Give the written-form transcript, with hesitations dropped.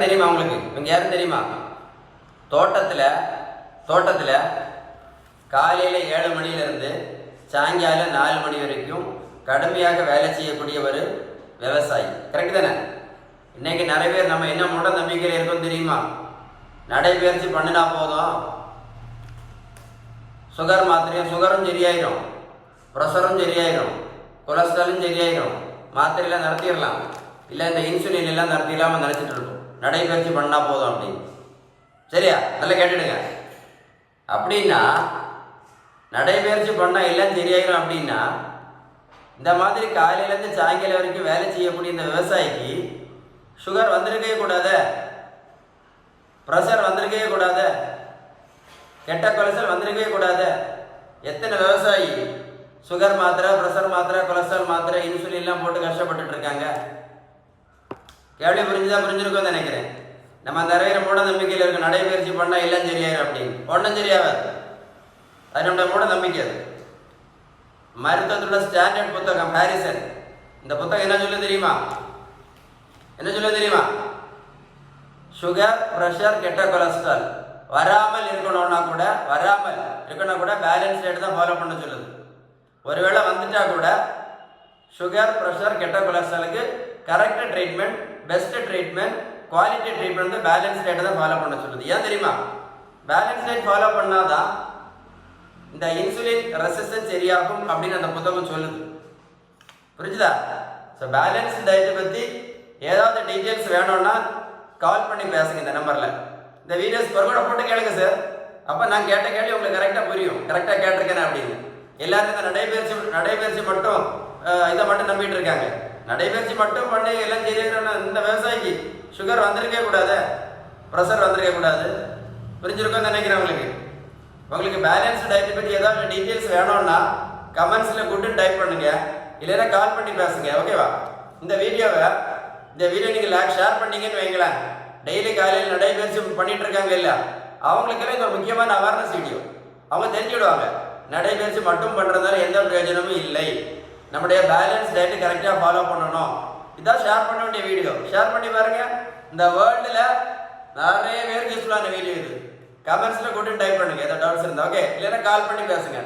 தெரியுமா உங்களுக்கு? இவங்க யாரும் தெரியுமா? தோட்டத்தில் காலையில் 7 மணிலேருந்து சாயங்காலம் 4 மணி வரைக்கும் கடுமையாக வேலை செய்யக்கூடிய ஒரு விவசாயி. கரெக்ட் தானே? இன்னைக்கு நிறைய பேர் நம்ம என்ன மூட நம்பிக்கையில் இருக்கோம் தெரியுமா? நடைபயிற்சி பண்ணினா போதும், சுகரும் சரியாயிடும், ப்ரெஷரும் சரியாயிடும், கொலஸ்ட்ராலும் சரியாயிடும், மாத்திரையெல்லாம் நடத்திடலாம், இல்லை இந்த இன்சுலின் எல்லாம் நடத்திடலாமல் நினச்சிட்டு இருக்கோம். நடைபயிற்சி பண்ணால் போதும் அப்படின்னு. சரியா? நல்லா கேட்டுடுங்க. அப்படின்னா நடைபயிற்சி பண்ணால் எல்லாம் சரியாயிடும் அப்படின்னா, இந்த மாதிரி காலையிலேருந்து சாயங்காலம் வரைக்கும் வேலை செய்யக்கூடிய இந்த விவசாயிக்கு சுகர் வந்திருக்கவே கூடாது, ப்ரெஷர் வந்திருக்கவே கூடாது, கெட்ட கொலஸ்ட்ரால் வந்திருக்கவே கூடாது. எத்தனை விவசாயி சுகர் மாத்திரை, ப்ரெஷர் மாத்திரை, கொலஸ்ட்ரால் மாத்திரை, இன்சுலின்லாம் போட்டு கஷ்டப்பட்டுட்டு இருக்காங்க. கேள்வி புரிஞ்சுருக்கோன்னு நினைக்கிறேன். நம்ம நிறைய மூட நம்பிக்கையில் இருக்க நடைபயிற்சி பண்ணால் எல்லாம் சரியாயிரும் அப்படின்னு. ஒன்றும் சரியாகாது. அது நம்முடைய மூட நம்பிக்கை. அது மருத்துவத்தோட ஸ்டாண்டர்ட் புத்தகம் ஹாரிசன். இந்த புத்தகம் என்ன சொல்ல தெரியுமா? சுகர், ப்ரெஷர், கெட்ட கொலஸ்ட்ரால் வராமல் இருக்கணும்னா கூட பேலன்ஸ் டயட் தான் ஃபாலோ பண்ண சொல்லுது. ஒருவேளை வந்துட்டா கூட சுகர், ப்ரெஷர், கெட்ட கொலஸ்ட்ராலுக்கு correct treatment, best treatment, quality treatment வந்து பேலன்ஸ் டயட் தான் ஃபாலோ பண்ண சொல்லுது. ஏன் தெரியுமா? பேலன்ஸ் டயட் ஃபாலோ பண்ணாதான் இந்த இன்சுலின் ரெசிஸ்டன்ஸ் சரியாகும் அப்படின்னு அந்த புத்தகம் சொல்லுது. புரிஞ்சுதா? ஸோ பேலன்ஸ் டயட்டை பற்றி ஏதாவது டீட்டெயில்ஸ் வேணும்னா கால் பண்ணி பேசுங்க இந்த நம்பரில். இந்த வீடியோஸ் கூட போட்டு கேளுங்க சார். அப்போ நான் கேட்ட கேள்வி உங்களுக்கு கரெக்டாக புரியும், கரெக்டாக கேட்டிருக்கேன் அப்படின்னு. எல்லாரும் இந்த நடைபயிற்சி மட்டும் இதை மட்டும் நம்பிட்டு இருக்காங்க. நடைபயிற்சி மட்டும் பண்ணி எல்லாம் சரியான இந்த விவசாயிக்கு சுகர் வந்திருக்கவே கூடாது, ப்ரெஷர் வந்திருக்க கூடாது. புரிஞ்சிருக்கோன்னு நினைக்கிறேன். உங்களுக்கு பேலன்ஸ் டயட்டை பற்றி ஏதாவது டீட்டெயில்ஸ் வேணும்னா கமெண்ட்ஸில் கூட்டு டைப் பண்ணுங்க, இல்லைன்னா கால் பண்ணி பேசுங்க. ஓகேவா? இந்த வீடியோ நீங்கள் ஷேர் பண்ணீங்கன்னு வைங்களேன், டெய்லி காலையில் நடைபயிற்சி பண்ணிட்டு இருக்காங்க இல்லை, அவங்களுக்கெல்லாம் இது ஒரு முக்கியமான அவேர்னஸ் வீடியோ. அவங்க தெரிஞ்சுடுவாங்க நடைபயிற்சி மட்டும் பண்ணுறதால எந்த பிரயோஜனமும் இல்லை, நம்முடைய பேலன்ஸ் டயட்டு கரெக்டாக ஃபாலோ பண்ணணும். இதான் ஷேர் பண்ண வேண்டிய வீடியோ. ஷேர் பண்ணி பாருங்க. இந்த வேர்ல்டில் நிறைய பேருக்கு யூஸ்ஃபுல்லான வீடியோ இது. கமெண்ட்ஸில் கூட்டு டைப் பண்ணுங்க ஏதாவது டவுட்ஸ் இருந்தால். ஓகே, இல்லைன்னா கால் பண்ணி பேசுங்க.